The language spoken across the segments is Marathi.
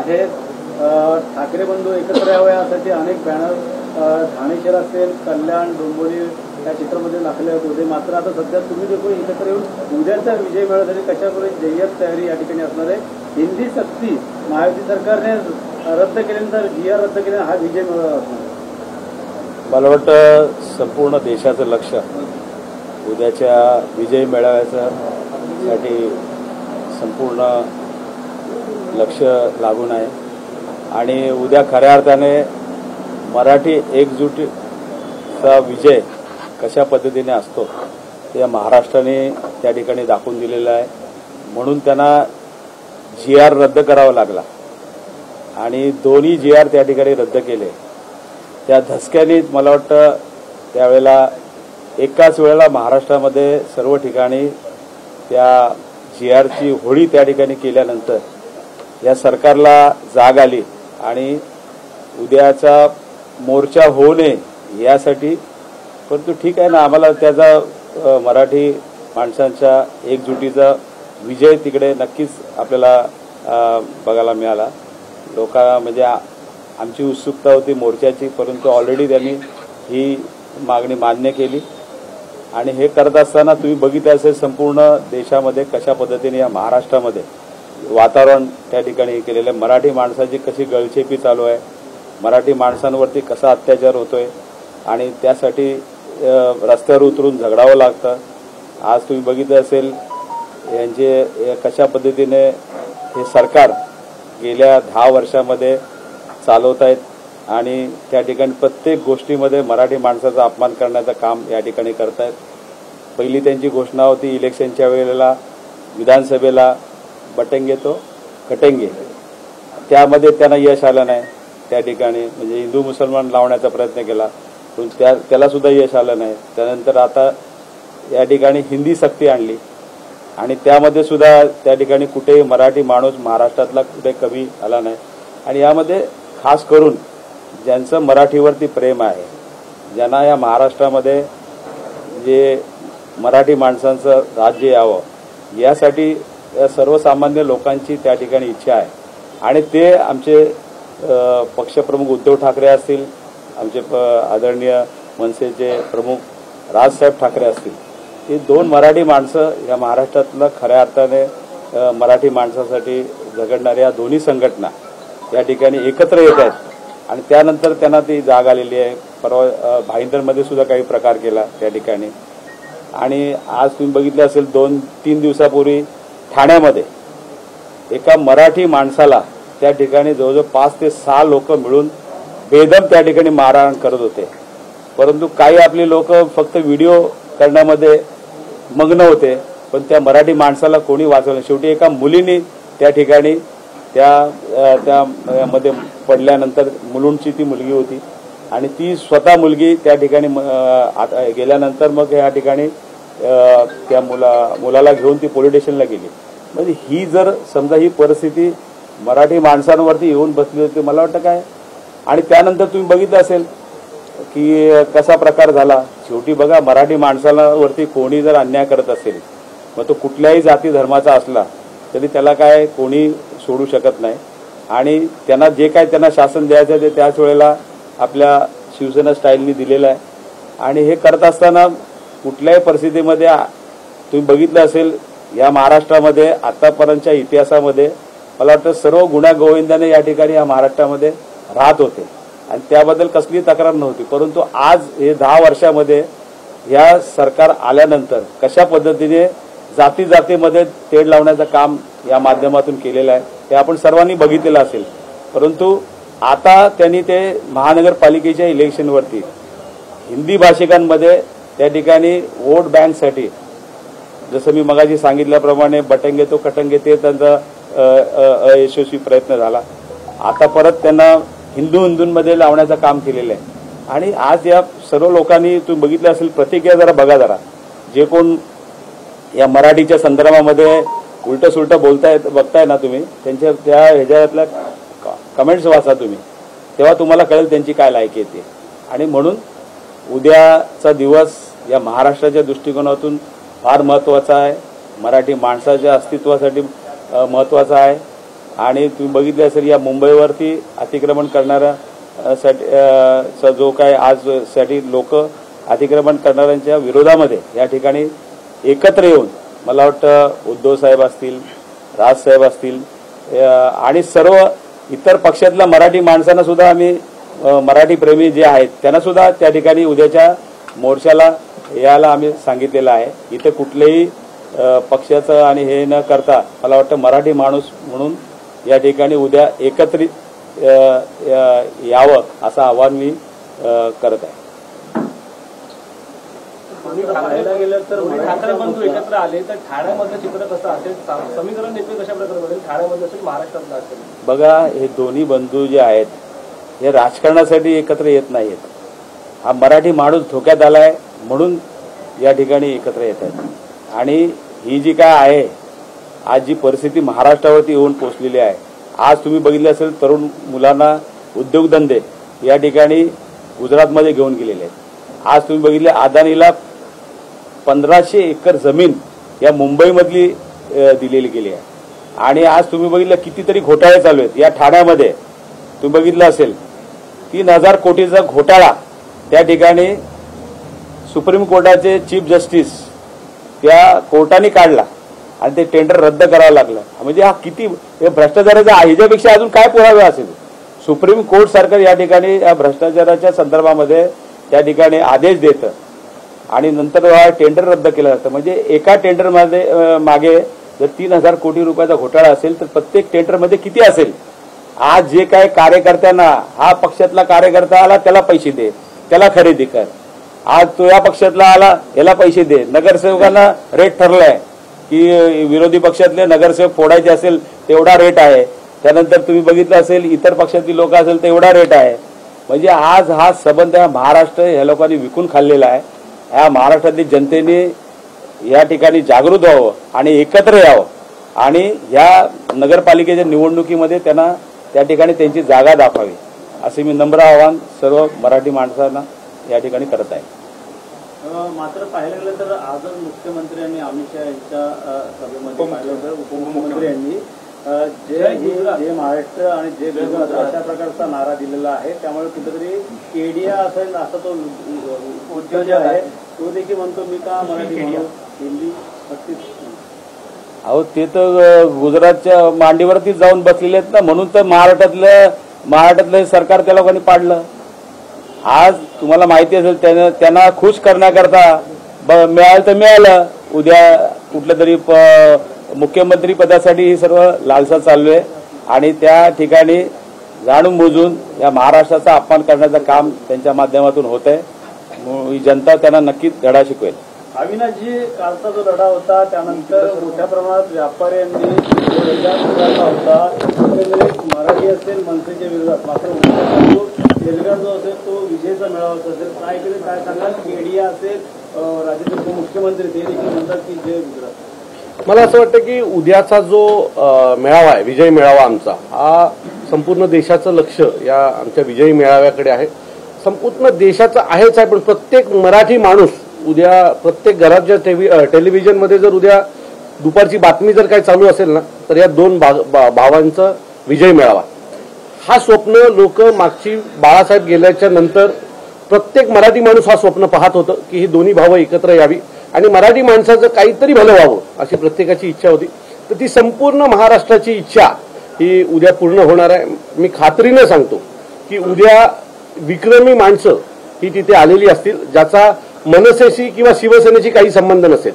आहेत। ठाकरे बंधू एकत्र यावे यासाठी अनेक बॅनर ठाणे असेल, कल्याण, डोंबिवली या चित्रामध्ये दाखले होते। मात्र आता सध्या तुम्ही देखील एकत्र येऊन उद्याचा विजय मिळवण्यासाठी कशाप्रकारे जय्यत तयारी या ठिकाणी असणार आहे। हिंदी सक्ती महायुती सरकारने रद्द केल्यानंतर GR रद्द केल्याने हा विजय मिळवला असणार आहे। मला वाटतं संपूर्ण देशाचं लक्ष उद्याच्या विजय मेळाव्यासाठी संपूर्ण लक्ष लागून आहे आणि उद्या खऱ्या अर्थाने मराठी एकजुटीचा विजय कशा पद्धतीने असतो ते महाराष्ट्राने त्या ठिकाणी दाखवून दिलेलं आहे। म्हणून त्यांना GR रद्द करावा लागला आणि दोन्ही GR त्या ठिकाणी रद्द केले। त्या धसक्याने मला वाटतं त्यावेळेला एकाच वेळेला महाराष्ट्रामध्ये सर्व ठिकाणी त्या GRची होळी त्या ठिकाणी केल्यानंतर या सरकारला जाग आली आणि उद्याचा मोर्चा होऊ नये यासाठी। परंतु ठीक आहे ना, आम्हाला त्याचा मराठी माणसांच्या एकजुटीचा विजय तिकडे नक्कीच आपल्याला बघायला मिळाला। म्हणजे आमची उत्सुकता होती मोर्चाची, परंतु ऑलरेडी त्यांनी ही मागणी मान्य केली आणि हे करत असताना तुम्ही बघितलं असेल संपूर्ण देशामध्ये कशा पद्धतीने या महाराष्ट्रामध्ये वातावरण त्या ठिकाणी केलेलं आहे। मराठी माणसाची कशी गळचेपी चालू आहे, मराठी माणसांवरती कसा अत्याचार होतोय आणि त्यासाठी रस्त्यावर उतरून झगडावं लागतं। आज तुम्ही बघितलं असेल यांचे कशा पद्धतीने हे सरकार गेल्या 10 वर्षामध्ये चालवत आहेत आणि त्या ठिकाणी प्रत्येक गोष्टीमध्ये मराठी माणसाचा अपमान करण्याचं काम या ठिकाणी करत आहेत। पहिली त्यांची घोषणा होती इलेक्शनच्या वेळेला विधानसभेला बटेंगे तो कटेंगे, त्यामध्ये त्यांना यश आलं नाही। त्या ठिकाणी म्हणजे हिंदू मुसलमान लावण्याचा प्रयत्न केला पण त्याला सुद्धा यश आलं नाही। त्यानंतर आता या ठिकाणी हिंदी सक्ती आणली आणि त्यामध्ये सुद्धा त्या ठिकाणी कुठेही मराठी माणूस महाराष्ट्रातला कुठे कमी आला नाही। आणि यामध्ये खास करून ज्यांचं मराठीवरती प्रेम आहे, ज्यांना या महाराष्ट्रामध्ये जे मराठी माणसांचं राज्य यावं यासाठी सर्वसामान्य लोकांची त्या ठिकाणी इच्छा आहे आणि ते आमचे पक्षप्रमुख उद्धव ठाकरे असतील, आमचे आदरणीय मनसेचे प्रमुख राजसाहेब ठाकरे असतील, ही 2 मराठी माणसं या महाराष्ट्रातलं खऱ्या अर्थाने मराठी माणसासाठी झगडणाऱ्या दोन्ही संघटना या ठिकाणी एकत्र येत आहेत आणि त्यानंतर त्यांना ती जाग आलेली आहे। परवा भाईंदरमध्ये सुद्धा काही प्रकार केला त्या ठिकाणी आणि आज तुम्ही बघितलं असेल 2-3 दिवसापूर्वी ठाण्यामध्ये एका मराठी माणसाला त्या ठिकाणी जवळजवळ 5 ते 6 लोक मिळून बेदम त्या ठिकाणी मारहाण करत होते। परंतु काही आपली लोक फक्त व्हिडिओ करण्यामध्ये मग्न होते पण त्या मराठी माणसाला कोणी वाचवलं। शेवटी एका मुलीने त्या ठिकाणी त्यामध्ये पडल्यानंतर मुलुंडची ती मुलगी होती आणि ती स्वतः मुलगी त्या ठिकाणी गेल्यानंतर मग या ठिकाणी त्या मुलाला घेऊन ती पोलीस स्टेशनला गेली। म्हणजे ही जर समजा ही परिस्थिती मराठी माणसांवरती येऊन बसली होती मला वाटतं काय। आणि त्यानंतर तुम्ही बघितलं असेल की कसा प्रकार झाला। शेवटी बघा मराठी माणसांवरती कोणी जर अन्याय करत असेल मग तो कुठल्याही जाती धर्माचा असला तरी त्याला काय कोणी सोडू शकत नाही आणि त्यांना जे काय त्यांना शासन द्यायचं ते त्याच वेळेला आपल्या शिवसेना स्टाईलनी दिलेलं आहे। आणि हे करत असताना कुठल्याही परिस्थितीमध्ये तुम्ही बघितलं असेल या महाराष्ट्रामध्ये आतापर्यंतच्या इतिहासामध्ये मला वाटतं सर्व गुण्यागोविंदाने या ठिकाणी या महाराष्ट्रामध्ये राहत होते आणि त्याबद्दल कसली तक्रार नव्हती। परंतु आज हे 10 वर्षामध्ये या सरकार आल्यानंतर कशा पद्धतीने जाती जातीमध्ये तेढ लावण्याचं काम या माध्यमातून केलेलं आहे ते आपण सर्वांनी बघितलेलं असेल। परंतु आता त्यांनी ते महानगरपालिकेच्या इलेक्शनवरती हिंदी भाषिकांमध्ये त्या ठिकाणी वोट बँकसाठी जसं मी मगाशी सांगितल्याप्रमाणे बटेंगे तो कटेंगे ते त्यांचा अयशस्वी प्रयत्न झाला। आता परत त्यांना हिंदूंमध्ये लावण्याचं काम केलेलं आहे आणि आज या सर्व लोकांनी तुम्ही बघितलं असेल प्रतिक्रिया जरा बघा जरा जे कोण या मराठीच्या संदर्भामध्ये उलटं सुलटं बघताय ना तुम्ही त्यांच्या त्या ह्याच्यातल्या कमेंट्स वाचा तुम्ही तेव्हा तुम्हाला कळेल त्यांची काय लायकी येते। आणि म्हणून उद्याचा दिवस या महाराष्ट्राच्या दृष्टिकोनातून फार महत्त्वाचा आहे, मराठी माणसाच्या अस्तित्वासाठी महत्त्वाचा आहे आणि तुम्ही बघितले असेल या मुंबईवरती अतिक्रमण करणारा जो काय आज साठी लोक अतिक्रमण करणाऱ्यांच्या विरोधामध्ये या ठिकाणी एकत्र येऊन मला वाटतं उद्धव साहेब असतील, राजसाहेब असतील आणि सर्व इतर पक्षातल्या मराठी माणसांना सुद्धा आम्ही मराठी प्रेमी जे आहेत त्यांना सुद्धा त्या ठिकाणी उद्याच्या मोर्चाला यायला आम्ही सांगितलेलं आहे. इथे कुठलेही पक्षाचं आणि हे न करता मला वाटतं मराठी माणूस म्हणून या ठिकाणी उद्या एकत्रित यावं असं आवाहन मी करत आहे. पाहायला गेलं तर ठाकरे बंधू एकत्र आले तर ठाण्यामधलं चित्र कसं असेल, समीकरण नेमके कशा प्रकारे बनेल, ठाण्यामधलं असेल महाराष्ट्रातलं असेल? बघा, हे दोन्ही बंधू जे आहेत हे राजकारणासाठी एकत्र येत नाहीत. हा मराठी माणूस धोक्यात आलाय म्हणून या ठिकाणी एकत्र येत आहेत. आणि ही जी काय आहे आज जी परिस्थिती महाराष्ट्रावरती येऊन पोचलेली आहे, आज तुम्ही बघितलं असेल तरुण मुलांना उद्योगधंदे या ठिकाणी गुजरातमध्ये घेऊन गेलेले आहेत. आज तुम्ही बघितले अदानीला 1500 एकर जमीन या मुंबईमधली दिलेली गेली आहे. आणि आज तुम्ही बघितलं कितीतरी घोटाळे चालू आहेत या ठाण्यामध्ये. तुम्ही बघितलं असेल 3000 कोटीचा घोटाळा त्या ठिकाणी सुप्रीम कोर्टाचे चीफ जस्टिस त्या कोर्टाने काढला आणि ते टेंडर रद्द करावं लागलं. म्हणजे हा किती भ्रष्टाचाराचा ह्याच्यापेक्षा अजून काय पुरावे असेल. सुप्रीम कोर्ट सारखं या ठिकाणी या भ्रष्टाचाराच्या संदर्भामध्ये त्या ठिकाणी आदेश देतं आणि नंतर टेंडर रद्द केलं जातं. म्हणजे एका टेंडरमध्ये मागे जर 3000 कोटी रुपयाचा घोटाळा असेल तर प्रत्येक टेंडरमध्ये किती असेल. आज जे काय कार्यकर्त्यांना हा पक्षातला कार्यकर्ता आला त्याला पैसे दे, त्याला खरेदी कर. आज तो या पक्षातला आला याला पैसे दे. नगरसेवकांना रेट ठरलाय की विरोधी पक्षातले नगरसेवक फोडायचे असेल तेवढा रेट आहे. त्यानंतर तुम्ही बघितलं असेल इतर पक्षातील लोक असेल तर एवढा रेट आहे. म्हणजे आज हा संबंध महाराष्ट्र ह्या लोकांनी विकून खाल्लेला आहे. या महाराष्ट्रातील जनतेने या ठिकाणी जागृत व्हावं आणि एकत्र यावं आणि या नगरपालिकेच्या निवडणुकीमध्ये त्यांना त्या ठिकाणी त्यांची जागा दाखवावी असे मी नम्र आवाहन सर्व मराठी माणसांना या ठिकाणी करत आहे. मात्र पाहायला गेलं तर आजच मुख्यमंत्री आणि अमित शहा यांच्या सभेमध्ये पाहिलं तर उपमुख्यमंत्री यांनी जे महाराष्ट्र आणि जे गुजरात अशा प्रकारचा नारा दिलेला आहे. त्यामुळे कुठेतरी केडिया असेल असा तो उद्योग आहे तो देखील म्हणतो मी का मराठी हिंदी नक्कीच. अहो ते तर गुजरातच्या मांडीवरती जाऊन बसलेले आहेत ना, म्हणून तर महाराष्ट्रातलं सरकार त्या लोकांनी पाडलं. आज तुम्हाला माहिती असेल त्यांना खुश करण्याकरता मिळालं तर मिळालं, उद्या कुठल्या तरी मुख्यमंत्री पदासाठी ही सर्व लालसा चालू आहे आणि त्या ठिकाणी जाणून बुजून या महाराष्ट्राचा अपमान करण्याचं काम त्यांच्या माध्यमातून होत आहे. ही जनता त्यांना नक्कीच धडा शिकवेल. अविनाशजी, कालचा जो लढा होता त्यानंतर मोठ्या प्रमाणात व्यापाऱ्यांनी होता मराठी असेल मनसेच्या विरोधात. मात्र एल्गार जो असेल तो विजयचा मेळावा असेल. काय सांगाल? केडिया असेल राज्याचे उपमुख्यमंत्री ते देखील म्हणतात की जय गुजरात. मला असं वाटतं की उद्याचा जो मेळावा आहे, विजय मेळावा आमचा, हा संपूर्ण देशाचं लक्ष या आमच्या विजयी मेळाव्याकडे आहे. संपूर्ण देशाचं आहेच आहे, पण प्रत्येक मराठी माणूस उद्या प्रत्येक घराच्या टेलिव्हिजनमध्ये जर उद्या दुपारची बातमी जर काही चालू असेल ना तर या दोन भावांचा विजय मेळावा हा स्वप्न लोक मागची बाळासाहेब गेल्याच्या नंतर प्रत्येक मराठी माणूस हा स्वप्न पाहत होतं की ही दोन्ही भावं एकत्र यावी आणि मराठी माणसाचं काहीतरी भलं व्हावं अशी प्रत्येकाची इच्छा होती. तर ती संपूर्ण महाराष्ट्राची इच्छा ही उद्या पूर्ण होणार आहे. मी खात्रीने सांगतो की उद्या विक्रमी माणसं ही तिथे आलेली असतील ज्याचा मनसेशी किंवा शिवसेनेशी काही संबंध नसेल,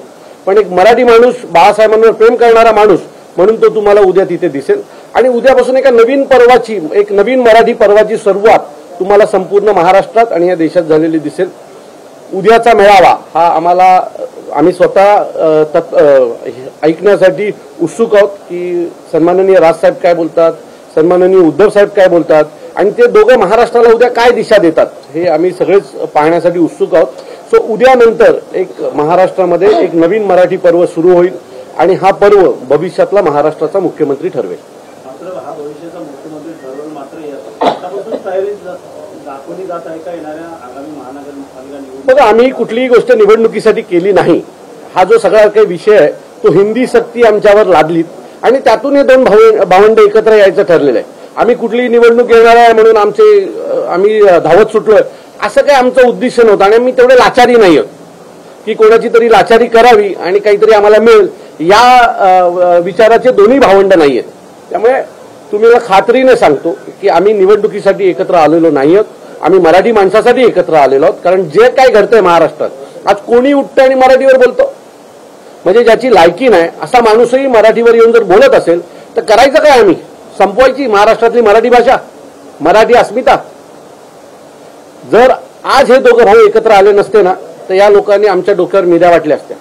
पण एक मराठी माणूस बाळासाहेबांवर प्रेम करणारा माणूस म्हणून तो तुम्हाला उद्या तिथे दिसेल. आणि उद्यापासून एका नवीन पर्वाची, एक नवीन मराठी पर्वाची सुरुवात तुम्हाला संपूर्ण महाराष्ट्रात आणि या देशात झालेली दिसेल. उद्याचा मेळावा हा आम्ही स्वतः ऐकण्यासाठी उत्सुक आहोत की सन्माननीय राजसाहेब काय बोलतात, सन्माननीय उद्धव साहेब काय बोलतात आणि ते दोघं महाराष्ट्राला उद्या काय दिशा देतात हे आम्ही सगळेच पाहण्यासाठी उत्सुक आहोत. सो उद्यानंतर एक महाराष्ट्रामध्ये एक नवीन मराठी पर्व सुरू होईल आणि हा पर्व भविष्यातला महाराष्ट्राचा मुख्यमंत्री ठरवेल. मात्र हा भविष्याचा मुख्यमंत्री ठरवेल मात्र आतापासून तयारी दाखवली जात आहे का येणाऱ्या आगामी महानगरपालिका निवडणूक? बघा, आम्ही कुठलीही गोष्ट निवडणुकीसाठी केली नाही. हा जो सगळा काही विषय आहे तो हिंदी सक्ती आमच्यावर लादलीत आणि त्यातून हे दोन भावंड एकत्र यायचं ठरलेलं आहे. आम्ही कुठलीही निवडणूक येणार आहे म्हणून आम्ही धावत सुटलोय असं काही आमचं उद्दिष्ट नव्हतं. आणि आम्ही तेवढे लाचारी नाही आहोत की कोणाची तरी लाचारी करावी आणि काहीतरी आम्हाला मिळेल या विचाराचे दोन्ही भावंड नाही आहेत. त्यामुळे तुम्हाला खात्रीने सांगतो की आम्ही निवडणुकीसाठी एकत्र आलेलो नाही आहोत. आम्ही मराठी माणसासाठी एकत्र आलेलो आहोत. कारण जे काय घडतंय महाराष्ट्रात आज कोणी उठतं आणि मराठीवर बोलतो म्हणजे ज्याची लायकी नाही असा माणूसही मराठीवर येऊन जर बोलत असेल तर करायचं काय आम्ही संपवायची महाराष्ट्रातली मराठी भाषा मराठी अस्मिता. जर आज हे दोघं भाऊ एकत्र आले नसते ना तर या लोकांनी आमच्या डोक्यावर मिऱ्या वाटल्या असत्या.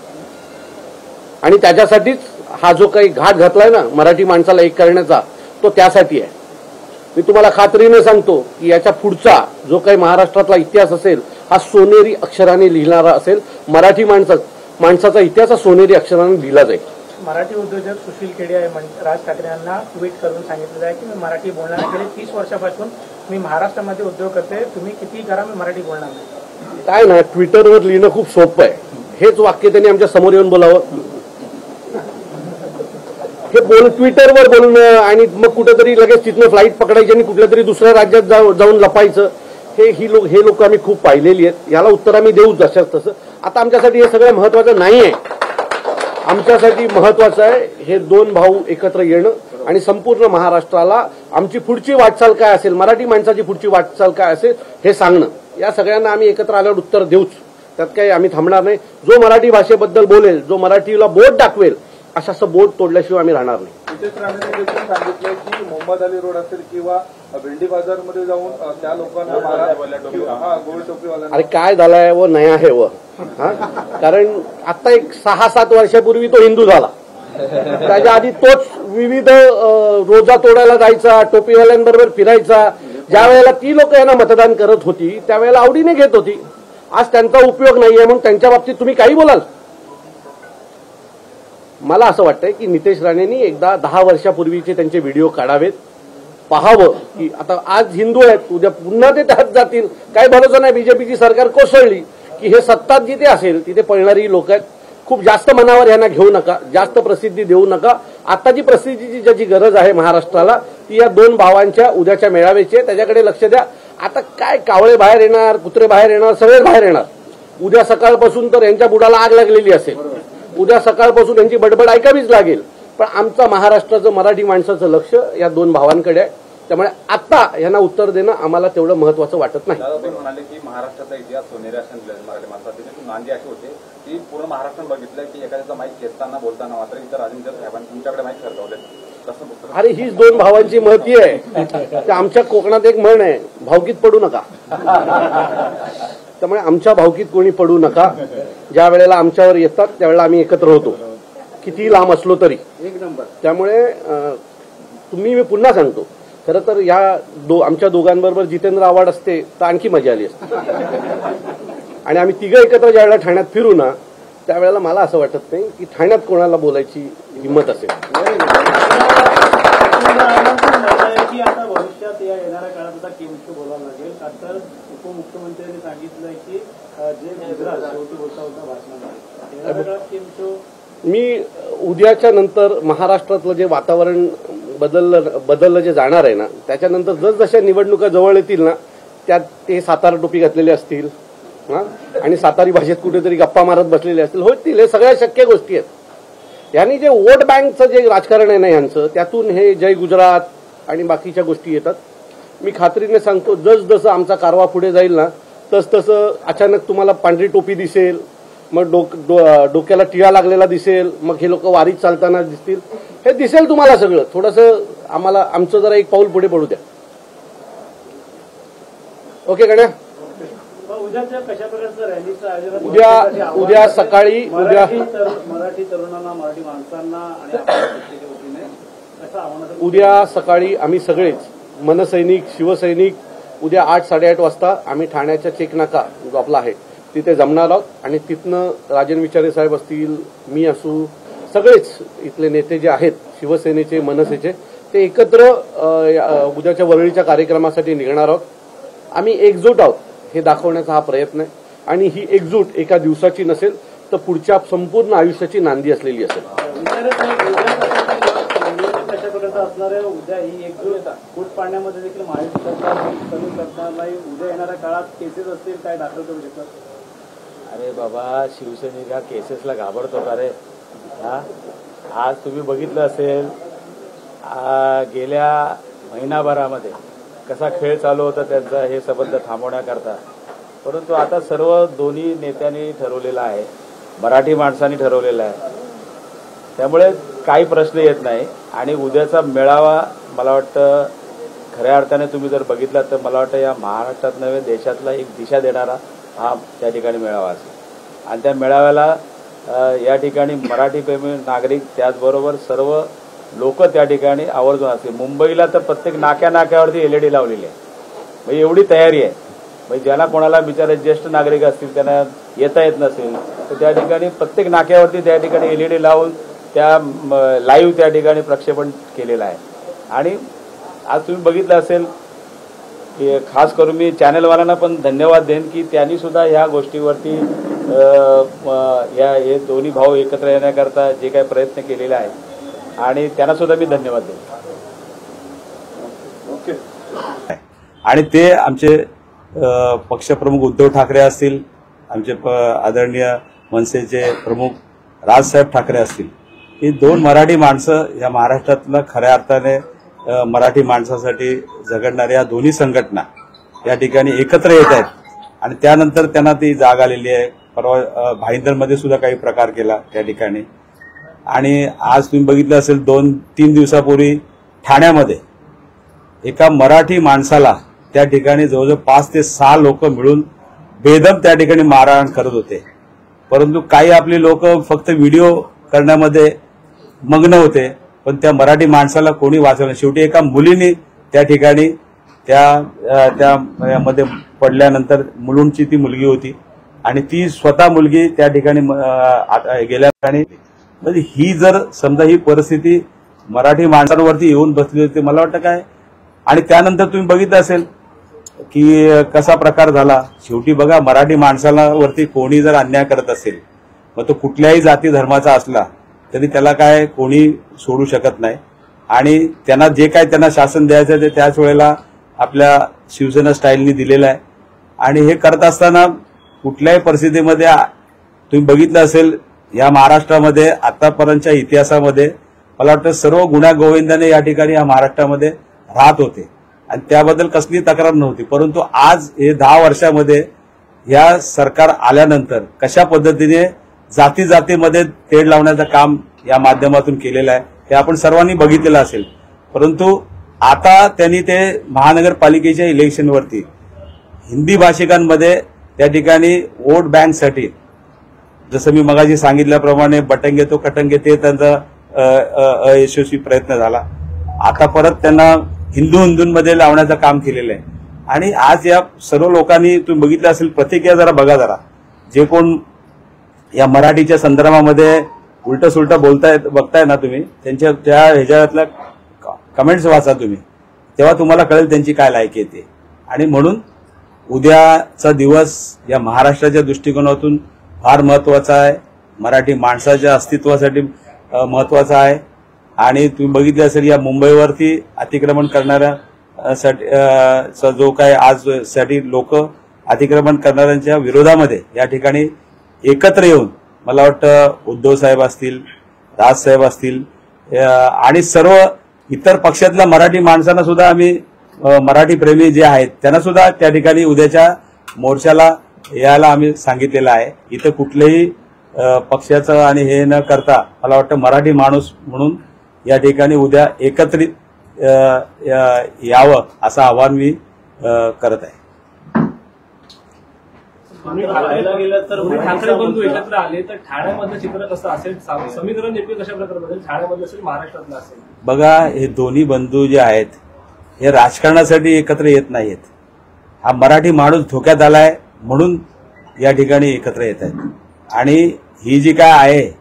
आणि त्याच्यासाठीच हा जो काही घाट घातलाय ना मराठी माणसाला एक करण्याचा तो त्यासाठी आहे. मी तुम्हाला खात्रीने सांगतो की याच्या पुढचा जो काही महाराष्ट्रातला इतिहास असेल हा सोनेरी अक्षराने लिहिणारा असेल. मराठी माणसाचा इतिहास हा सोनेरी अक्षराने लिहिला जाईल. मराठी उद्योजक सुशील केडिया राज ठाकरे यांना ट्विट करून सांगितलेलं आहे की मी मराठी बोलणार नाही. गेले 30 वर्षापासून मी महाराष्ट्रामध्ये उद्योग करते. तुम्ही किती करा मी मराठी बोलणार नाही. काय ना ट्विटरवर लिहिणं खूप सोपं आहे. हेच वाक्य त्यांनी आमच्या समोर येऊन बोलावं. हे ट्विटरवर बोलणं आणि मग कुठेतरी लगेच तिथनं फ्लाईट पकडायची आणि कुठल्या तरी दुसऱ्या राज्यात जाऊन लपायचं हे लोक आम्ही खूप पाहिलेली आहेत. याला उत्तर आम्ही देऊ तसं. आता आमच्यासाठी हे सगळं महत्वाचं नाहीये. आमच्यासाठी महत्वाचं आहे हे दोन भाऊ एकत्र येणं आणि संपूर्ण महाराष्ट्राला आमची पुढची वाटचाल काय असेल मराठी माणसाची पुढची वाटचाल काय असेल हे सांगणं. या सगळ्यांना आम्ही एकत्र आल्यावर उत्तर देऊच. त्यात काही आम्ही थांबणार नाही. जो मराठी भाषेबद्दल बोलेल जो मराठीला बोट दाखवेल असं बोट तोडल्याशिवाय आम्ही राहणार नाही. नितेश राणेंनी देखील सांगितलं की मोहम्मद अली रोड असेल किंवा भेंडी बाजारमध्ये जाऊन त्या लोकांना गोल टोपीवाल्यांना अरे काय झालंय व नया आहे व कारण आता एक 6-7 वर्षापूर्वी तो हिंदू झाला. त्याच्या आधी तोच विविध रोजा तोडायला जायचा टोपीवाल्यांबरोबर फिरायचा. ज्या वेळेला ती लोक यांना मतदान करत होती त्यावेळेला आवडीने घेत होती. आज त्यांचा उपयोग नाहीये म्हणून त्यांच्या बाबतीत तुम्ही काही बोलाल. मला असं वाटतंय की नितेश राणेंनी एकदा 10 वर्षापूर्वीचे त्यांचे व्हिडिओ काढावेत पाहावं की आता आज हिंदू आहेत उद्या पुन्हा ते त्यात जातील. काही भरोसा नाही. बीजेपीची सरकार कोसळली की हे सत्तात जिथे असेल तिथे पळणारी लोक आहेत. खूप जास्त मनावर यांना घेऊ नका. जास्त प्रसिद्धी देऊ नका. आताची प्रसिद्धीची ज्याची गरज आहे महाराष्ट्राला ती या दोन भावांच्या उद्याच्या मेळाव्याची आहे. त्याच्याकडे लक्ष द्या. आता काय कावळे बाहेर येणार कुत्रे बाहेर येणार सगळेच बाहेर येणार. उद्या सकाळपासून तर यांच्या बुडाला आग लागलेली असेल. उद्या सकाळपासून यांची बडबड ऐकावीच लागेल. पण आमचं महाराष्ट्राचं मराठी माणसाचं लक्ष या दोन भावांकडे आहे. त्यामुळे आता यांना उत्तर देणं आम्हाला तेवढं महत्वाचं वाटत नाही. दादा तुम्ही म्हणाले की महाराष्ट्राचा इतिहास सोनेरी असं मराठी माणसाची नांदी अशी होते की पूर्ण महाराष्ट्रात बघितलं की एखाद्याचा माईक खेचताना बोलताना मात्र इतर राजेंद्र साहेबांनी तुमच्याकडे माईक सरकवले. अरे हीच दोन भावांची महती आहे. आमच्या कोकणात एक म्हण आहे भावकीत पडू नका. त्यामुळे आमच्या भावकीत कोणी पडू नका. ज्या वेळेला आमच्यावर येतात त्यावेळेला आम्ही एकत्र होतो किती लांब असलो तरी. त्यामुळे मी पुन्हा सांगतो खरं तर या आमच्या दोघांबरोबर जितेंद्र आव्हाड असते तर आणखी मजा आली असते. आणि आम्ही तिघं एकत्र ज्यावेळेला ठाण्यात फिरू ना त्यावेळेला मला असं वाटत नाही की ठाण्यात कोणाला बोलायची हिंमत असेल. की आता भविष्यात या येणाऱ्या काळात आता केमचं बोलावं लागेल. आता उपमुख्यमंत्र्यांनी सांगितलंय की जे गुजरात शेवटी होता भाषणामध्ये येणाऱ्या काळात केमचं मी उद्याच्या नंतर महाराष्ट्रातलं जे वातावरण बदललं जे जाणार आहे ना त्याच्यानंतर जसजशा निवडणुका जवळ येतील ना त्यात ते सातारा टोपी घातलेले असतील आणि सातारी भाषेत कुठेतरी गप्पा मारत बसलेले असतील होतील. हे सगळ्या शक्य गोष्टी आहेत. यांनी जे वोट बँकचं जे राजकारण आहे ना यांचं त्यातून हे जय गुजरात आणि बाकीच्या गोष्टी येतात. मी खात्रीने सांगतो जसजसं आमचा कारवा पुढे जाईल ना तसतसं अचानक तुम्हाला पांढरी टोपी दिसेल. मग डोक्याला टिळा लागलेला दिसेल. मग हे लोक वारीत चालताना दिसतील. हे दिसेल तुम्हाला सगळं. थोडंसं आम्हाला आमचं जरा एक पाऊल पुढे पडू द्या. ओके गण्या. उद्या सकाळी मराठी तरुणांना मराठी माणसांना उद्या सकाळी आम्ही सगळेच मनसैनिक शिवसैनिक उद्या 8-8:30 वाजता आम्ही ठाण्याच्या चेकनाका जो आपला आहे तिथे जमणार आहोत. आणि तिथनं राजन विचारे साहेब असतील मी असू सगळेच इथले नेते जे आहेत शिवसेनेचे मनसेचे ते एकत्र उद्याच्या वरळीच्या कार्यक्रमासाठी निघणार आहोत. आम्ही एकजूट आहोत हे दाखवण्याचा हा प्रयत्न आहे. आणि ही एकजूट एका दिवसाची नसेल तर पुढच्या संपूर्ण आयुष्याची नांदी असलेली असेल. असणाऱ्या उद्या ही एकजूट फूट पाडण्यामध्ये देखील महाराष्ट्र सरकार कमी करणार नाही. उद्या येणाऱ्या काळात केसेस असतील काय दाखल करू शकतात? अरे बाबा, शिवसैनिक हा केसेसला घाबरतो का रे? हा, आज तुम्ही बघितलं असेल गेल्या महिनाभरामध्ये कसा खेळ चालू होता त्यांचा हे संबंध थांबवण्याकरता. परंतु आता सर्व दोन्ही नेत्यांनी ठरवलेलं आहे, मराठी माणसांनी ठरवलेलं आहे, त्यामुळे काही प्रश्न येत नाही. आणि उद्याचा मेळावा मला वाटतं खऱ्या अर्थाने तुम्ही जर बघितला तर मला वाटतं या महाराष्ट्रात नव्हे देशातला एक दिशा देणारा हा त्या ठिकाणी मेळावा असेल. आणि त्या मेळाव्याला या ठिकाणी मराठीप्रेमी नागरिक त्याचबरोबर सर्व लोक त्या ठिकाणी आवर्जून असतील. मुंबईला तर प्रत्येक नाक्यावरती LED लावलेली आहे, म्हणजे एवढी तयारी आहे. म्हणजे ज्यांना कोणाला बिचारे ज्येष्ठ नागरिक असतील त्यांना येता येत नसेल तर त्या ठिकाणी प्रत्येक नाक्यावरती त्या ठिकाणी LED लावून त्या लाईव्ह त्या ठिकाणी प्रक्षेपण केलेलं आहे. आणि आज तुम्ही बघितलं असेल की खास करून मी चॅनलवाल्यांना पण धन्यवाद देईन की त्यांनी सुद्धा ह्या गोष्टीवरती हे दोन्ही भाऊ एकत्र येण्याकरता जे काही प्रयत्न केलेले आहेत आणि त्यांना सुद्धा मी धन्यवाद देईन. आणि ते आमचे पक्षप्रमुख उद्धव ठाकरे असतील, आमचे आदरणीय मनसेचे प्रमुख राजसाहेब ठाकरे असतील, ही दोन मराठी माणसं या महाराष्ट्रातल्या खऱ्या अर्थाने मराठी माणसासाठी झगडणाऱ्या दोन्ही संघटना या ठिकाणी एकत्र येत आहेत. आणि त्यानंतर त्यांना ती जाग आलेली आहे. परवा भाईंदरमध्ये सुद्धा काही प्रकार केला त्या ठिकाणी. आणि आज तुम्ही बघितलं असेल 2-3 दिवसापूर्वी ठाण्यामध्ये एका मराठी माणसाला त्या ठिकाणी जवळजवळ 5 ते 6 लोक मिळून बेदम त्या ठिकाणी मारहाण करत होते. परंतु काही आपली लोक फक्त व्हिडिओ करण्यामध्ये मग्न होते, पण त्या मराठी माणसाला कोणी वाचवलं. शेवटी एका मुलीने त्या ठिकाणी त्यामध्ये पडल्यानंतर मुलुंडची ती मुलगी होती आणि ती स्वतः मुलगी त्या ठिकाणी गेल्या ठिकाणी. म्हणजे ही जर समजा ही परिस्थिती मराठी माणसांवरती येऊन बसली होती मला वाटतं काय. आणि त्यानंतर तुम्ही बघितलं असेल की कसा प्रकार झाला. शेवटी बघा, मराठी माणसावरती कोणी जर अन्याय करत असेल मग तो कुठल्याही जाती धर्माचा असला तरी त्याला काय कोणी सोडू शकत नाही. आणि त्यांना जे काय त्यांना शासन द्यायचं ते त्याच वेळेला आपल्या शिवसेना स्टाईलनी दिलेलं आहे. आणि हे करत असताना कुठल्याही परिस्थितीमध्ये तुम्ही बघितलं असेल या महाराष्ट्रामध्ये आतापर्यंतच्या इतिहासामध्ये मला वाटतं सर्व गुण्यागोविंदाने या ठिकाणी या महाराष्ट्रामध्ये राहत होते आणि त्याबद्दल कसली तक्रार नव्हती. परंतु आज हे 10 वर्षामध्ये या सरकार आल्यानंतर कशा पद्धतीने जाती जातीमध्ये तेढ लावण्याचं काम या माध्यमातून केलेलं आहे हे आपण सर्वांनी बघितलेलं असेल. परंतु आता त्यांनी ते महानगरपालिकेच्या इलेक्शनवरती हिंदी भाषिकांमध्ये त्या ठिकाणी वोट बँकसाठी जसं मी मगाशी सांगितल्याप्रमाणे बटंगे तो कटंगे ते त्यांचा अयशस्वी प्रयत्न झाला. आता परत त्यांना हिंदूंमध्ये लावण्याचं काम केलेलं आहे. आणि आज या सर्व लोकांनी तुम्ही बघितलं असेल प्रतिक्रिया जरा बघा जरा. जे कोण या मराठीच्या संदर्भामध्ये उलट सुलट बघताय ना तुम्ही, त्यांच्या त्या ह्याच्यातल्या कमेंट्स वाचा तुम्ही, तेव्हा तुम्हाला कळेल त्यांची काय लायकी येते. आणि म्हणून उद्याचा दिवस या महाराष्ट्राच्या दृष्टिकोनातून फार महत्वाचा आहे, मराठी माणसाच्या अस्तित्वासाठी महत्वाचा आहे. आणि तुम्ही बघितलं असेल या मुंबईवरती अतिक्रमण करणाऱ्या जो काय आज साठी लोक अतिक्रमण करणाऱ्यांच्या विरोधामध्ये या ठिकाणी एकत्र येऊन मला वाटतं उद्धव साहेब असतील, राजसाहेब असतील आणि सर्व इतर पक्षातल्या मराठी माणसांना सुद्धा आम्ही मराठी प्रेमी जे आहेत त्यांना सुद्धा त्या ठिकाणी उद्याच्या मोर्चाला यायला आम्ही सांगितलेलं आहे. इथं कुठल्याही पक्षाचं आणि हे न करता मला वाटतं मराठी माणूस म्हणून या ठिकाणी उद्या एकत्रित यावं असं आवाहन मी करत आहे. पाहायला गेलं तर ठाकरे बंधू एकत्र आले तर ठाण्यामधलं चित्र कसं असेल, समीकरण नेमके कशा प्रकारे बदल ठाण्यामधलं असेल महाराष्ट्रातलं असेल? बघा, हे दोन्ही बंधू जे आहेत हे राजकारणासाठी एकत्र येत नाहीत. हा मराठी माणूस धोक्यात आलाय म्हणून या ठिकाणी एकत्र येत आहेत. आणि ही जी काय आहे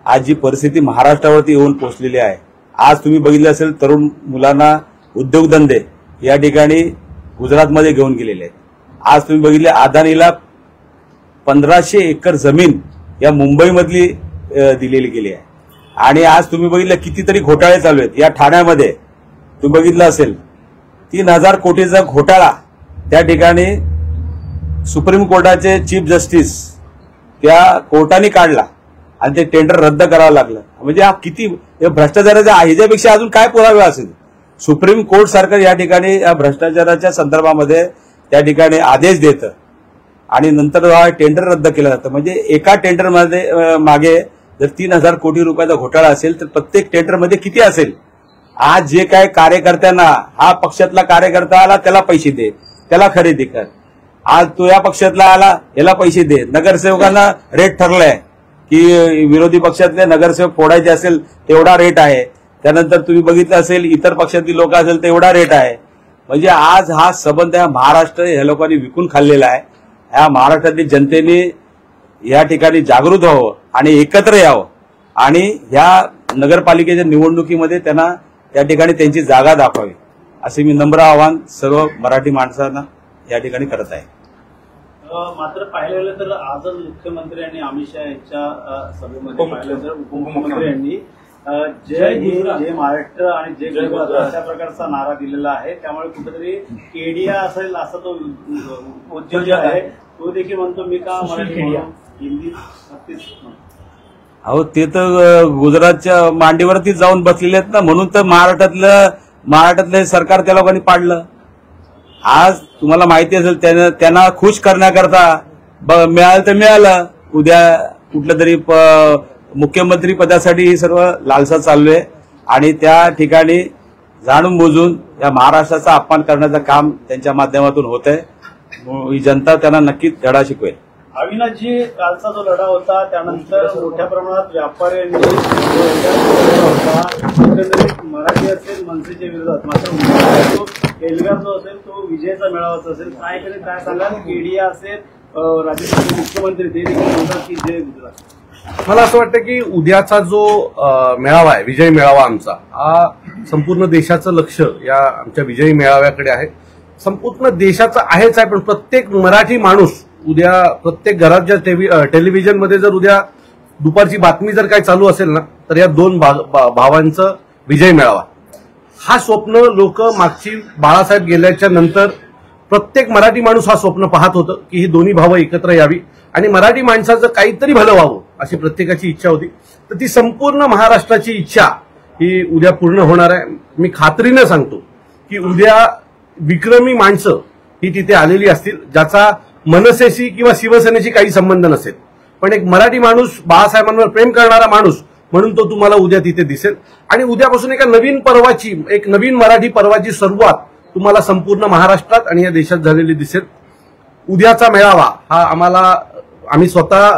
आज जी परिस्थिती महाराष्ट्रावरती येऊन पोहोचलेली आहे, आज तुम्ही बघितलं असेल तरुण मुलांना उद्योगधंदे या ठिकाणी गुजरातमध्ये घेऊन गेलेले आहेत. आज तुम्ही बघितले अदानीला 1500 एकर जमीन या मुंबईमधली दिलेली गेली आहे. आणि आज तुम्ही बघितलं कितीतरी घोटाळे चालू आहेत. या ठाण्यामध्ये तुम्ही बघितलं असेल 3,000 कोटीचा घोटाळा त्या ठिकाणी सुप्रीम कोर्टाचे चीफ जस्टिस त्या कोर्टाने काढला आणि ते टेंडर रद्द करावं लागलं. म्हणजे हा किती भ्रष्टाचाराचा ह्याच्यापेक्षा अजून काय पुरावे असेल. सुप्रीम कोर्ट सारखं या ठिकाणी या भ्रष्टाचाराच्या संदर्भामध्ये त्या ठिकाणी आदेश देतं आणि नंतर हा टेंडर रद्द केलं जातं. म्हणजे एका टेंडरमध्ये मागे जर 3,000 कोटी रुपयाचा घोटाळा असेल तर प्रत्येक टेंडरमध्ये किती असेल. आज जे काय कार्यकर्त्यांना हा पक्षातला कार्यकर्ता आला त्याला पैसे दे, त्याला खरेदी कर. आज तो या पक्षातला आला याला पैसे दे. नगरसेवकांना रेट ठरलाय की विरोधी पक्षातले नगरसेवक फोडायचे असेल तेवढा रेट आहे. त्यानंतर तुम्ही बघितलं असेल इतर पक्षातील लोक असेल तेवढा रेट आहे. म्हणजे आज हा संबंध हा महाराष्ट्र ह्या लोकांनी विकून खाल्लेला आहे. ह्या महाराष्ट्रातील जनतेने या ठिकाणी जागृत व्हावं आणि एकत्र यावं आणि ह्या नगरपालिकेच्या निवडणुकीमध्ये त्यांना त्या ठिकाणी त्यांची जागा दाखवावी असे मी नम्र आवाहन सर्व मराठी माणसांना या ठिकाणी करत आहे. मात्र पाहिलं गेलं तर आजच मुख्यमंत्री आणि अमित शहा यांच्या सभेमध्ये पाहिलं तर उपमुख्यमंत्री यांनी जय हिंद जय महाराष्ट्र आणि जय गुजरात अशा प्रकारचा नारा दिलेला आहे. त्यामुळे कुठेतरी केडिया असेल असा तो उद्योग आहे तो देखील म्हणतो मी का मराठी हिंदी. अहो ते तर गुजरातच्या मांडीवरती जाऊन बसलेले आहेत ना, म्हणून तर महाराष्ट्रातलं सरकार त्या लोकांनी पाडलं. आज तुम्हाला माहिती असेल त्यांना खुश करण्याकरता मिळालं तर मिळालं. उद्या कुठलं तरी मुख्यमंत्री पदासाठी ही सर्व लालसा चालू आहे आणि त्या ठिकाणी जाणून बुजून या महाराष्ट्राचा अपमान करण्याचं काम त्यांच्या माध्यमातून होत आहे. ही जनता त्यांना नक्कीच धडा शिकवेल. अविनाशजी, कालचा जो लढा होता त्यानंतर मोठ्या प्रमाणात व्यापाऱ्यांनी मराठी असेल मनसेच्या विरोधात, मात्र एल्गार जो असेल तो विजयाचा मेळावाचा असेल. काय सांगाल? केडिया असेल राज्याचे मुख्यमंत्री ते देखील म्हणतात की जय गुजरात. मला असं वाटतं की उद्याचा जो मेळावा आहे, विजय मेळावा आमचा, हा संपूर्ण देशाचं लक्ष या आमच्या विजयी मेळाव्याकडे आहे. संपूर्ण देशाचं आहेच आहे, पण प्रत्येक मराठी माणूस उद्या प्रत्येक घराच्या टेलिव्हिजनमध्ये जर उद्या दुपारची बातमी जर काय चालू असेल ना तर या दोन भावांचं विजय मेळावा हा स्वप्न लोक मागची बाळासाहेब गेल्याच्या नंतर प्रत्येक मराठी माणूस हा स्वप्न पाहत होतं की ही दोन्ही भावं एकत्र यावी आणि मराठी माणसाचं काहीतरी भलं व्हावं अशी प्रत्येकाची इच्छा होती. तर ती संपूर्ण महाराष्ट्राची इच्छा ही उद्या पूर्ण होणार आहे. मी खात्रीने सांगतो की उद्या विक्रमी माणसं ही तिथे आलेली असतील ज्याचा मनसेशी किंवा शिवसेनेशी काही संबंध नसेल, पण एक मराठी माणूस, बाळासाहेबांवर प्रेम करणारा माणूस म्हणून तो तुम्हाला उद्या तिथे दिसेल. आणि उद्यापासून एका नवीन पर्वाची, एक नवीन मराठी पर्वाची सुरुवात तुम्हाला संपूर्ण महाराष्ट्रात आणि या देशात झालेली दिसेल. उद्याचा मेळावा हा आम्ही स्वतः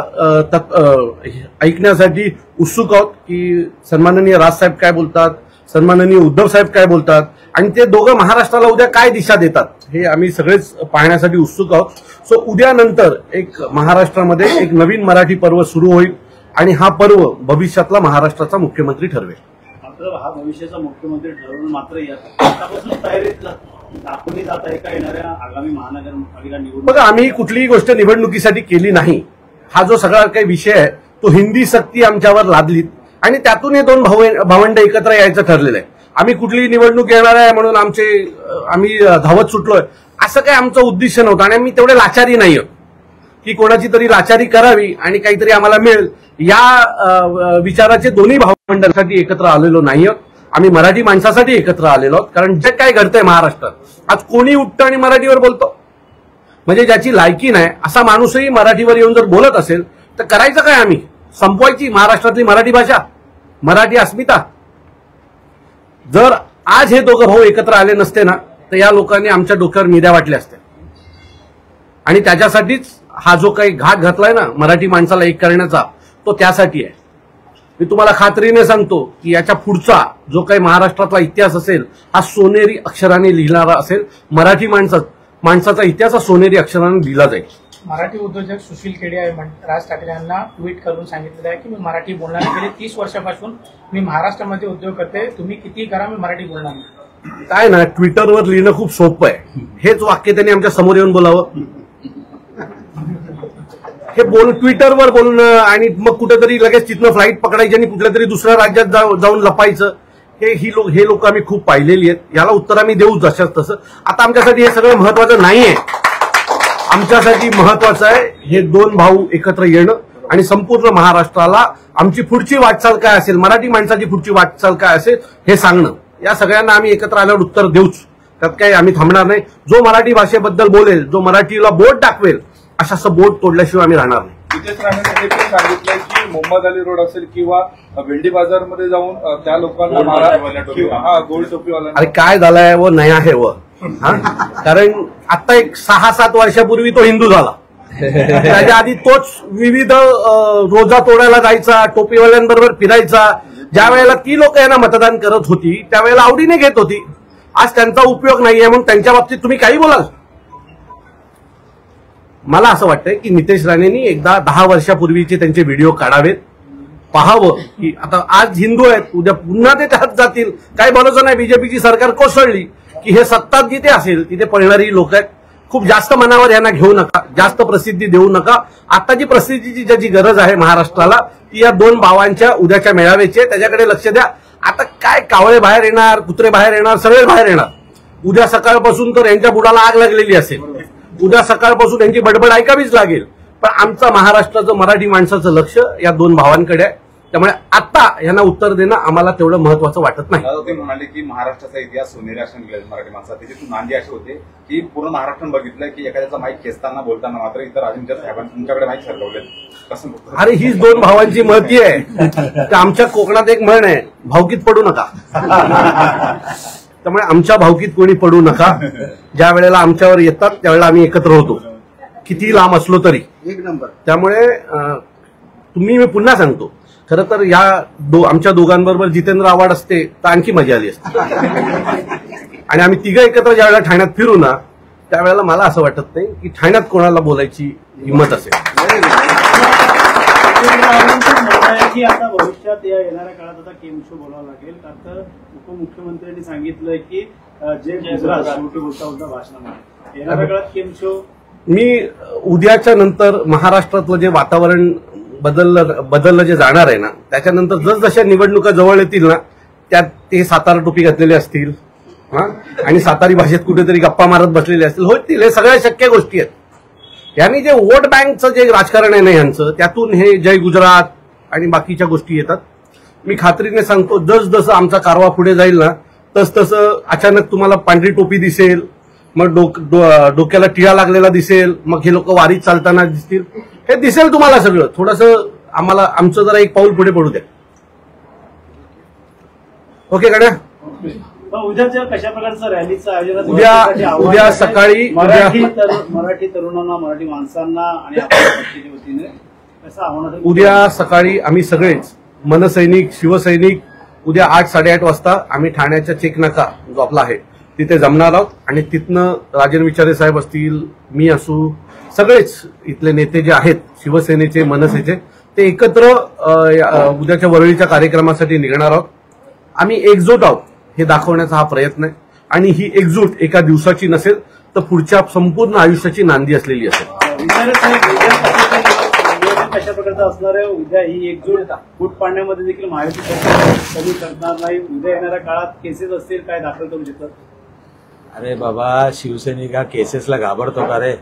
ऐकण्यासाठी उत्सुक आहोत की सन्माननीय राजसाहेब काय बोलतात, सन्माननीय उद्धव साहेब काय बोलतात आणि ते दोघं महाराष्ट्राला उद्या काय दिशा देतात हे आम्ही सगळेच पाहण्यासाठी उत्सुक आहोत. सो उद्यानंतर एक महाराष्ट्रामध्ये एक नवीन मराठी पर्व सुरू होईल आणि हा पर्व भविष्यातला महाराष्ट्राचा मुख्यमंत्री ठरवेल. मात्र हा भविष्याचा मुख्यमंत्री ठरवून मात्र आतापासून तयारीत दाखवली जात आहे का येणाऱ्या आगामी महानगरपालिका निवडणूक? बघा, आम्ही कुठलीही गोष्ट निवडणुकीसाठी केली नाही. हा जो सगळा काही विषय आहे तो हिंदी सक्ती आमच्यावर लादलीत आणि त्यातून हे दोन भावंड एकत्र यायचं ठरलेलं आहे. आम्ही कुठलीही निवडणूक येणार आहे म्हणून आम्ही धावत सुटलोय असं काही आमचं उद्दिष्ट नव्हतं आणि आम्ही तेवढे लाचारी नाही आहोत की कोणाची तरी लाचारी करावी आणि काहीतरी आम्हाला मिळेल. या विचाराचे दोन्ही भावंडांसाठी एकत्र आलेलो नाही आहोत. आम्ही मराठी माणसासाठी एकत्र आलेलो आहोत. कारण जे काय घडतंय महाराष्ट्रात, आज कोणी उठतं आणि मराठीवर बोलतो, म्हणजे ज्याची लायकी नाही असा माणूसही मराठीवर येऊन जर बोलत असेल तर करायचं काय? आम्ही संपवायची महाराष्ट्रातली मराठी भाषा, मराठी अस्मिता. जर आज हे दोघं भाऊ एकत्र आले नसते ना तर या लोकांनी आमच्या डोक्यावर मिद्या वाटल्या असत्या आणि त्याच्यासाठीच हा जो काही घाट घातलाय ना मराठी माणसाला एक करण्याचा तो त्यासाठी आहे. मी तुम्हाला खात्रीने सांगतो की याच्या पुढचा जो काही महाराष्ट्रातला इतिहास असेल हा सोनेरी अक्षराने लिहिणारा असेल. मराठी माणसाचा इतिहास हा सोनेरी अक्षराने लिहिला जाईल. मराठी उद्योजक सुशील केडिया राज ठाकरे यांना ट्विट करून सांगितलेलं आहे की मी मराठी बोलणार नाही. गेले 30 वर्षापासून मी महाराष्ट्रामध्ये उद्योग करते, तुम्ही किती करा मी मराठी बोलणार नाही. काय ना, ट्विटरवर लिहिणं खूप सोपं आहे. हेच वाक्य त्यांनी आमच्या समोर येऊन बोलावं. हे ट्विटरवर बोलणं आणि मग कुठेतरी लगेच तिथनं फ्लाईट पकडायची आणि कुठल्या तरी दुसऱ्या राज्यात जाऊन लपायचं, हे लोक आम्ही खूप पाहिलेली आहेत. याला उत्तर आम्ही देऊ जशाच तसं. आता आमच्यासाठी हे सगळं महत्वाचं नाहीये. आमच्यासाठी महत्वाचं आहे हे दोन भाऊ एकत्र येणं आणि संपूर्ण महाराष्ट्राला आमची पुढची वाटचाल काय असेल, मराठी माणसाची पुढची वाटचाल काय असेल हे सांगणं. या सगळ्यांना आम्ही एकत्र आल्यावर उत्तर देऊच. त्यात काही आम्ही थांबणार नाही. जो मराठी भाषेबद्दल बोलेल, जो मराठीला बोट दाखवेल, असं बोट तोडल्याशिवाय आम्ही राहणार नाही. नितेश राणेंनी देखील सांगितलंय की मोहम्मद अली रोड असेल किंवा भेंडी बाजारमध्ये जाऊन त्या लोकांना गोल्ड टोपीवाला. अरे काय झालंय व नया आहे व कारण आता एक 6-7 वर्षापूर्वी तो हिंदू झाला. त्याच्या आधी तोच विविध रोजा तोडायला जायचा, टोपीवाल्यांबरोबर फिरायचा. ज्या वेळेला ती लोक यांना मतदान करत होती त्यावेळेला आवडीने घेत होती. आज त्यांचा उपयोग नाहीये म्हणून त्यांच्या बाबतीत तुम्ही काही बोलाल. मला असं वाटतंय की नितेश राणेंनी एकदा 10 वर्षापूर्वीचे त्यांचे व्हिडिओ काढावेत, पाहावं की आता आज हिंदू आहेत, उद्या पुन्हा ते त्यात जातील. काही भरोसा नाही. बीजेपीची सरकार कोसळली की हे सत्तात जिथे असेल तिथे पळणारी लोक आहेत. खूप जास्त मनावर यांना घेऊ नका, जास्त प्रसिद्धी देऊ नका. आताची प्रसिद्धीची ज्याची गरज आहे महाराष्ट्राला ती या दोन भावांच्या उद्याच्या मेळाव्याची आहे. त्याच्याकडे लक्ष द्या. आता काय कावळे बाहेर येणार, कुत्रे बाहेर येणार, सगळे बाहेर येणार. उद्या सकाळपासून तर यांच्या बुडाला आग लागलेली असेल. उद्या सकाळपासून यांची बडबड ऐकावीच लागेल. पण आमचं महाराष्ट्राचं मराठी माणसाचं लक्ष या दोन भावांकडे आहे. त्यामुळे आता यांना उत्तर देणं आम्हाला तेवढं महत्वाचं वाटत नाही. ते म्हणाले की महाराष्ट्राचा इतिहास सोनेरी असून गेला मराठी माणसात. त्याची नांदी अशी होते की पूर्ण महाराष्ट्रानं बघितलं की एखाद्याचा माईक खेचताना बोलताना मात्र इतर राजेंद्र साहेबांनी तुमच्याकडे माईक सरकवले. कसं? अरे हीच दोन भावांची महती आहे. तर आमच्या कोकणात एक म्हण आहे, भावकीत पडू नका. त्यामुळे आमच्या भावकीत कोणी पडू नका. ज्या वेळेला आमच्यावर येतात त्यावेळेला आम्ही एकत्र होतो, किती लांब असलो तरी. एक नंबर. त्यामुळे मी पुन्हा सांगतो, खरं तर या आमच्या दोघांबरोबर जितेंद्र आव्हाड असते तर आणखी मजा आली असते. आणि आम्ही तिघं एकत्र ज्या वेळेला ठाण्यात फिरू ना त्यावेळेला मला असं वाटत नाही की ठाण्यात कोणाला बोलायची हिंमत असेल. की आता भविष्यात या येणाऱ्या काळात आता गेम शो बोलावा लागेल. तर उपमुख्यमंत्र्यांनी सांगितलंय की जे गुजरात शेवटी बोलता भाषणामध्ये येणाऱ्या काळात गेम शो. मी उद्याच्या नंतर महाराष्ट्रातलं जे वातावरण बदललं जे जाणार आहे ना, त्याच्यानंतर जसजशा निवडणुका जवळ येतील ना त्यात ते सातारा टोपी घातलेले असतील आणि सातारी भाषेत कुठेतरी गप्पा मारत बसलेले असतील, होतील. हे सगळ्या शक्य गोष्टी आहेत. यांनी जे वोट बँकचं जे राजकारण आहे ना यांचं, त्यातून हे जय गुजरात आणि बाकीच्या गोष्टी येतात. मी खात्रीने सांगतो, जसजसं आमचा कारवा पुढे जाईल ना तसतसं अचानक तुम्हाला पांढरी टोपी दिसेल, मग डोक्याला टिळा लागलेला दिसेल, मग हे लोक वारीत चालताना दिसतील. हे दिसेल तुम्हाला सगळं. थोडंसं आमचं जरा एक पाऊल पुढे पडू द्या. ओके गड्या. उद्याच्या कशा प्रकारचं रॅलीचं आयोजन उद्या सकाळी मराठी तरुणांना, मराठी माणसांना आणि आपल्या वतीने कसं आव्हान? उद्या सकाळी आम्ही सगळेच मनसैनिक, शिवसैनिक उद्या 8-8:30 वाजता आम्ही ठाण्याच्या चेकनाका जो आपला आहे तिथे जमणार आहोत. आणि तिथनं राजेंद्र विचारे साहेब असतील, मी असू, सगळेच इथले नेते जे आहेत शिवसेनेचे, मनसेचे, ते एकत्र उद्याच्या वरळीच्या कार्यक्रमासाठी निघणार आहोत. आम्ही एकजूट आहोत हे दाखवण्याचा हा प्रयत्न आहे. आणि ही एकजूट एका दिवसाची नसेल तर पुढच्या संपूर्ण आयुष्याची नांदी असलेली असेल. कशा प्रकारचं असणार आहे उद्या ही एकजूट फूट पाडण्यामध्ये देखील महायुती कमी करणार नाही? उद्या येणाऱ्या काळात केसेस असतील काय दाखल करू शकतात? अरे बाबा, शिवसैनिक केसेसला घाबरतो का रे?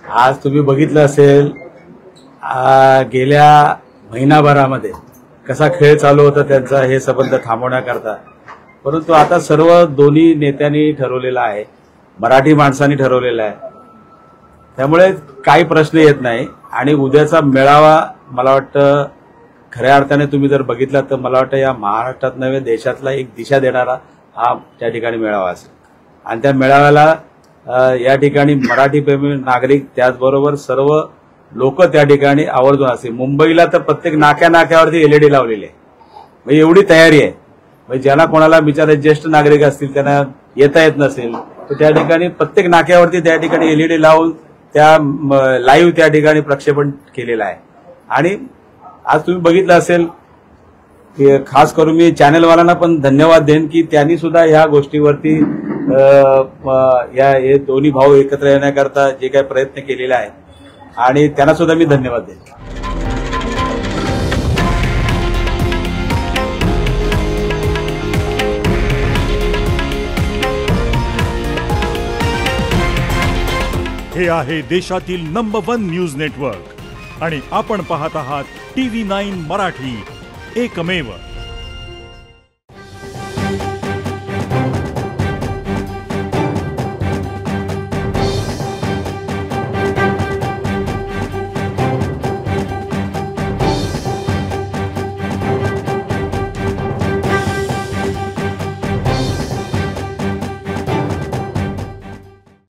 आज तुम्ही बघितलं असेल गेल्या महिनाभरामध्ये कसा खेळ चालू होता त्यांचा हे संबंध थांबवण्याकरता. परंतु आता सर्व दोन्ही नेत्यांनी ठरवलेलं आहे, मराठी माणसांनी ठरवलेलं आहे. त्यामुळे काही प्रश्न येत नाही. आणि उद्याचा मेळावा मला वाटतं खऱ्या अर्थाने तुम्ही जर बघितला तर मला वाटतं या महाराष्ट्रात नव्हे देशातला एक दिशा देणारा हा त्या ठिकाणी मेळावा असेल. आणि त्या मेळाव्याला या ठिकाणी मराठी प्रेमी नागरिक त्याचबरोबर सर्व लोक त्या ठिकाणी आवर्जून असतील. मुंबईला तर प्रत्येक नाक्यावरती LED लावलेली आहे. म्हणजे एवढी तयारी आहे. म्हणजे ज्यांना कोणाला बिचारे ज्येष्ठ नागरिक असतील त्यांना येता येत नसेल तर त्या ठिकाणी प्रत्येक नाक्यावरती त्या ठिकाणी LED लावून त्या लाईव्ह त्या ठिकाणी प्रक्षेपण केलेलं आहे. आणि आज तुम्ही बघितलं असेल की खास करून मी चॅनलवाल्यांना पण धन्यवाद देईन की त्यांनी सुद्धा ह्या गोष्टीवरती हे दोन्ही भाऊ एकत्र येण्याकरता जे काही प्रयत्न केलेले आहेत आणि त्यांना सुद्धा मी धन्यवाद देईन. हे आहे देशातील नंबर 1 न्यूज नेटवर्क आणि आपण पाहत आहात TV9 मराठी, एकमेव.